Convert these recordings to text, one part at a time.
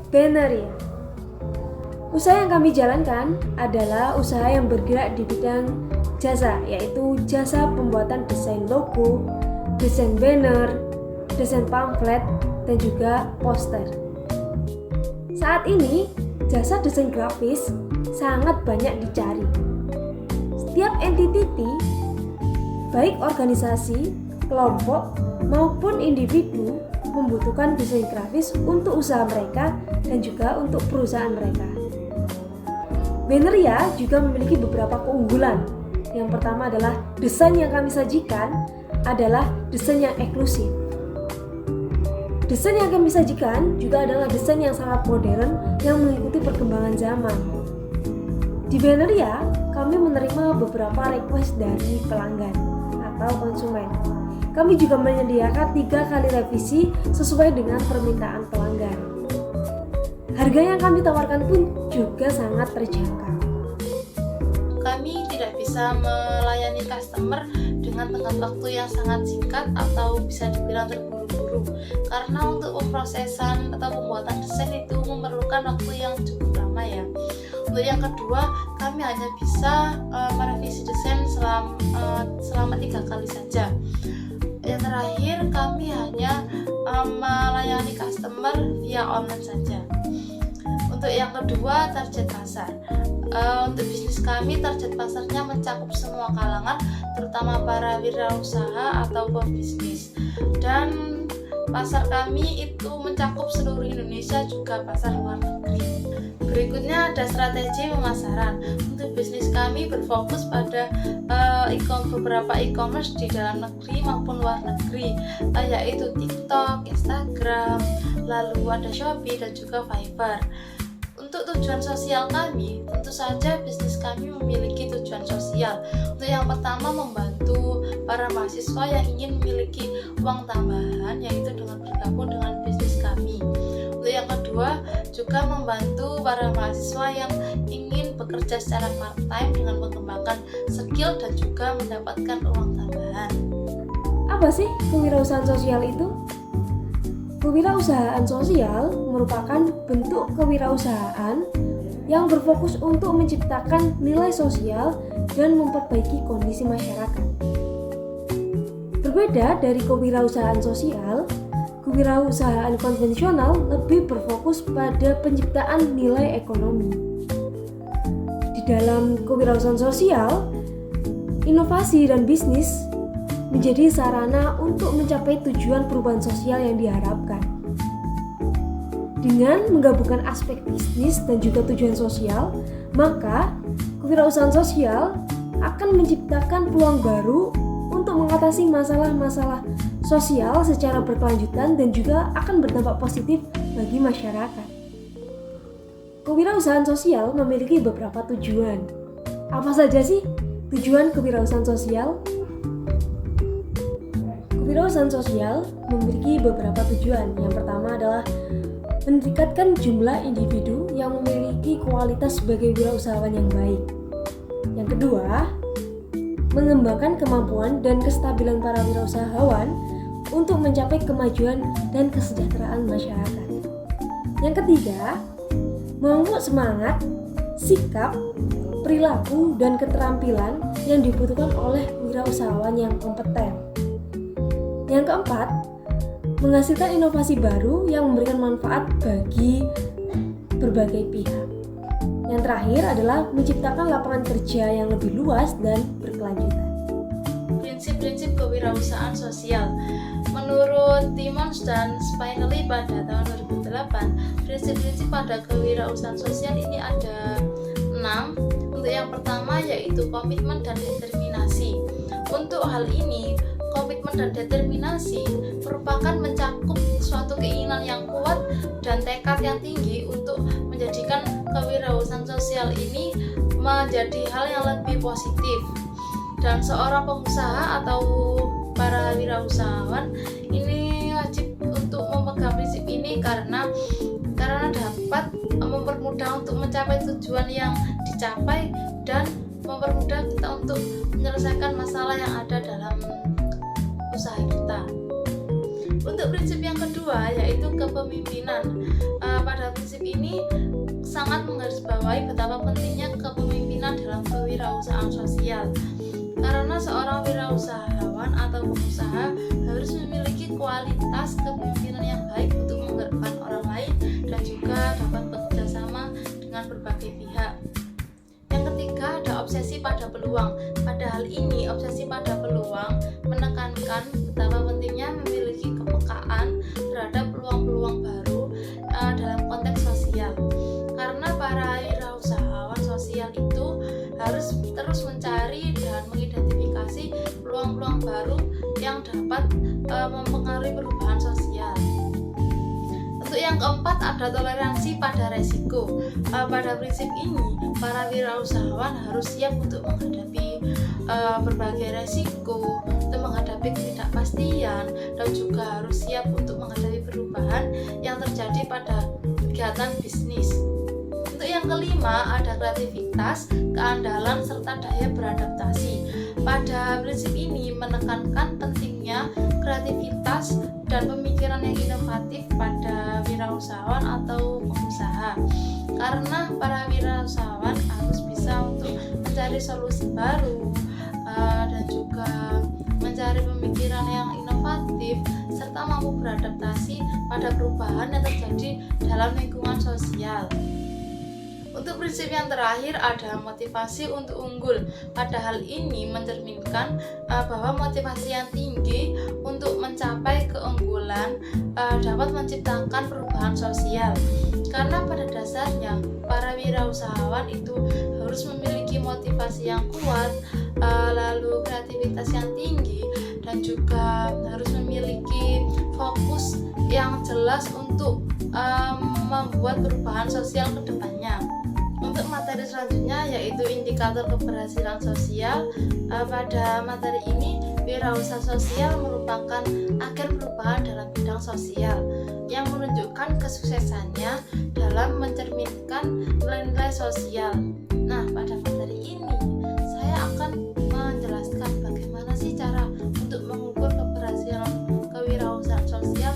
Veneria. Usaha yang kami jalankan adalah usaha yang bergerak di bidang jasa, yaitu jasa pembuatan desain logo, desain banner, desain pamflet, dan juga poster. Saat ini, jasa desain grafis sangat banyak dicari. Setiap entiti, baik organisasi, kelompok, maupun individu membutuhkan desain grafis untuk usaha mereka dan juga untuk perusahaan mereka. Veneria juga memiliki beberapa keunggulan. Yang pertama adalah desain yang kami sajikan adalah desain yang eksklusif. Desain yang kami sajikan juga adalah desain yang sangat modern yang mengikuti perkembangan zaman. Di Veneria, kami menerima beberapa request dari pelanggan atau konsumen. Kami juga menyediakan 3 kali revisi sesuai dengan permintaan pelanggan. Harga yang kami tawarkan pun juga sangat terjangkau. Kami tidak bisa melayani customer dengan tenggat waktu yang sangat singkat atau bisa dibilang terburu-buru, karena untuk pemrosesan atau pembuatan desain itu memerlukan waktu yang cukup lama ya. Untuk yang kedua, kami hanya bisa merevisi desain selama 3 kali saja. Yang terakhir, kami hanya melayani customer via online saja. Untuk yang kedua, target pasar. Untuk bisnis kami, target pasarnya mencakup semua kalangan, terutama para wirausaha atau pebisnis. Dan pasar kami itu mencakup seluruh Indonesia, juga pasar luar negeri. Berikutnya ada strategi pemasaran. Untuk bisnis kami berfokus pada beberapa e-commerce di dalam negeri maupun luar negeri, yaitu TikTok, Instagram, lalu ada Shopee dan juga Fiverr. Untuk tujuan sosial kami, tentu saja bisnis kami memiliki tujuan sosial. Untuk yang pertama, membantu para mahasiswa yang ingin memiliki uang tambahan, yaitu dengan bergabung dengan bisnis kami. Untuk yang kedua, juga membantu para mahasiswa yang ingin bekerja secara part-time dengan mengembangkan skill dan juga mendapatkan uang tambahan. Apa sih kewirausahaan sosial itu? Kewirausahaan sosial merupakan bentuk kewirausahaan yang berfokus untuk menciptakan nilai sosial dan memperbaiki kondisi masyarakat. Berbeda dari kewirausahaan sosial, kewirausahaan konvensional lebih berfokus pada penciptaan nilai ekonomi. Di dalam kewirausahaan sosial, inovasi dan bisnis menjadi sarana untuk mencapai tujuan perubahan sosial yang diharapkan. Dengan menggabungkan aspek bisnis dan juga tujuan sosial, maka kewirausahaan sosial akan menciptakan peluang baru untuk mengatasi masalah-masalah sosial secara berkelanjutan dan juga akan berdampak positif bagi masyarakat. Kewirausahaan sosial memiliki beberapa tujuan. Apa saja sih tujuan kewirausahaan sosial? Kewirausahaan sosial memiliki beberapa tujuan. Yang pertama adalah meningkatkan jumlah individu yang memiliki kualitas sebagai wirausahawan yang baik. Yang kedua, mengembangkan kemampuan dan kestabilan para wirausahawan untuk mencapai kemajuan dan kesejahteraan masyarakat. Yang ketiga, memupuk semangat, sikap, perilaku, dan keterampilan yang dibutuhkan oleh wirausahawan yang kompeten. Yang keempat, menghasilkan inovasi baru yang memberikan manfaat bagi berbagai pihak. Yang terakhir adalah menciptakan lapangan kerja yang lebih luas dan berkelanjutan. Prinsip-prinsip kewirausahaan sosial. Menurut Timmons dan Spinelli pada tahun 2008, prinsip-prinsip pada kewirausahaan sosial ini ada 6. Untuk yang pertama yaitu komitmen dan determinasi. Untuk hal ini, komitmen dan determinasi merupakan mencakup suatu keinginan yang kuat dan tekad yang tinggi untuk menjadikan kewirausahaan sosial ini menjadi hal yang lebih positif. Dan seorang pengusaha atau para wirausahawan ini wajib untuk memegang prinsip ini karena dapat mempermudah untuk mencapai tujuan yang dicapai dan mempermudah kita untuk menyelesaikan masalah yang ada dalam usaha kita. Untuk prinsip yang kedua yaitu kepemimpinan. Pada prinsip ini sangat menggarisbawahi betapa pentingnya kepemimpinan dalam kewirausahaan sosial. Karena seorang wirausahawan atau pengusaha harus memiliki kualitas kepemimpinan yang baik untuk menggerakkan orang lain dan juga dapat bekerja sama dengan berbagai pihak. Yang ketiga ada obsesi pada peluang. Pada hal ini, obsesi pada peluang menekankan betapa pentingnya memiliki kepekaan terhadap peluang-peluang baru dalam konteks sosial. Karena para wirausahawan sosial itu harus terus mencari dan mengidentifikasi peluang-peluang baru yang dapat mempengaruhi perubahan sosial. Untuk yang keempat ada toleransi pada resiko. Pada prinsip ini, para wirausahawan harus siap untuk menghadapi berbagai resiko, untuk menghadapi ketidakpastian, dan juga harus siap untuk menghadapi perubahan yang terjadi pada kegiatan bisnis. Untuk yang kelima ada kreativitas, keandalan, serta daya beradaptasi. Pada prinsip ini menekankan pentingnya kreativitas dan pemikiran yang inovatif pada wirausahawan atau pengusaha. Karena para wirausahawan harus bisa untuk mencari solusi baru dan juga mencari pemikiran yang inovatif serta mampu beradaptasi pada perubahan yang terjadi dalam lingkungan sosial. Untuk prinsip yang terakhir ada motivasi untuk unggul. Pada hal ini mencerminkan bahwa motivasi yang tinggi untuk mencapai keunggulan dapat menciptakan perubahan sosial. Karena pada dasarnya para wirausahawan itu harus memiliki motivasi yang kuat, lalu kreativitas yang tinggi, dan juga harus memiliki fokus yang jelas untuk membuat perubahan sosial ke depannya. Untuk materi selanjutnya yaitu indikator keberhasilan sosial. Pada materi ini, wirausaha sosial merupakan agen perubahan dalam bidang sosial yang menunjukkan kesuksesannya dalam mencerminkan nilai-nilai sosial. Nah, pada materi ini saya akan menjelaskan bagaimana sih cara untuk mengukur keberhasilan kewirausahaan sosial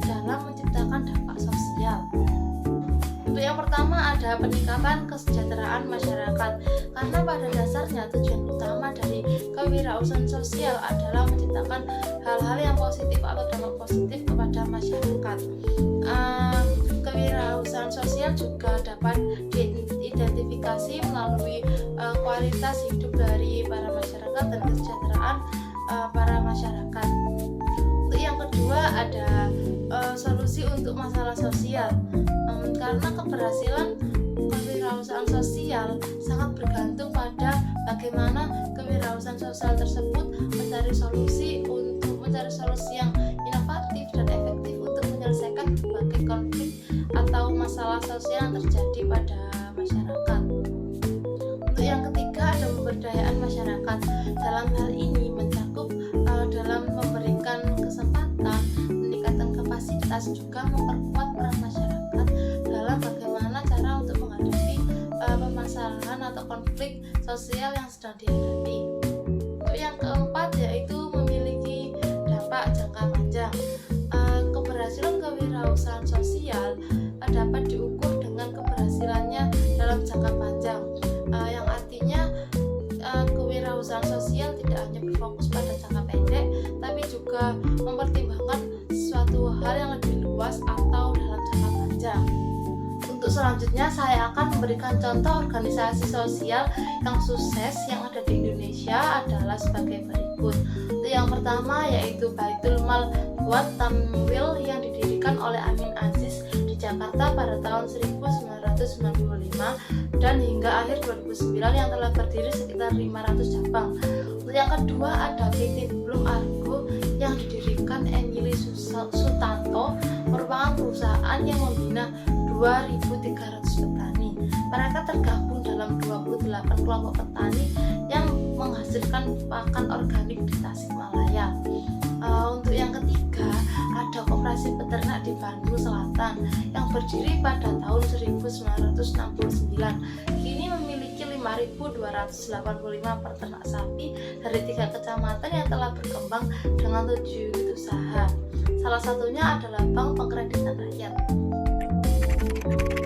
dalam menciptakan dampak sosial. Untuk yang pertama ada peningkatan kesejahteraan masyarakat. Karena pada dasarnya tujuan utama dari kewirausahaan sosial adalah menciptakan hal-hal yang positif atau dampak positif kepada masyarakat. Kewirausahaan sosial juga dapat diidentifikasi melalui kualitas hidup dari para masyarakat dan kesejahteraan para masyarakat. Untuk yang kedua ada solusi untuk masalah sosial. Karena keberhasilan kewirausahaan sosial sangat bergantung pada bagaimana kewirausahaan sosial tersebut mencari solusi yang inovatif dan efektif untuk menyelesaikan berbagai konflik atau masalah sosial yang terjadi pada masyarakat. Untuk yang ketiga ada pemberdayaan masyarakat. Dalam hal ini mencakup dalam memberikan kesempatan, meningkatkan kapasitas, juga memperkuat peran masyarakat dalam bagaimana cara untuk menghadapi permasalahan atau konflik sosial yang sedang dihadapi. Untuk yang keempat yaitu memiliki dampak jangka panjang. Keberhasilan kewirausahaan sosial dapat diukur dengan keberhasilannya dalam jangka panjang, yang artinya kewirausahaan sosial tidak hanya berfokus pada jangka pendek, tapi juga mempertimbangkan suatu hal yang lebih luas atau dalam jangka panjang. Untuk selanjutnya saya akan memberikan contoh organisasi sosial yang sukses yang ada di Indonesia adalah sebagai berikut. Untuk yang pertama yaitu Baitul Mal Buat Tamwil yang didirikan oleh Amin Aziz di Jakarta pada tahun 1995 dan hingga akhir 2009 yang telah berdiri sekitar 500 cabang. Untuk yang kedua ada PT Blum Argo yang didirikan Emily Sutanto, merupakan perusahaan yang membina 2.300 petani. Mereka tergabung dalam 28 kelompok petani yang menghasilkan pakan organik di Tasikmalaya. Untuk yang ketiga ada Koperasi Peternak di Bandung Selatan yang berdiri pada tahun 1969. Kini memiliki 5.285 peternak sapi dari 3 kecamatan yang telah berkembang dengan 7 unit usaha. Salah satunya adalah Bank Pengkreditan Rakyat. Bye.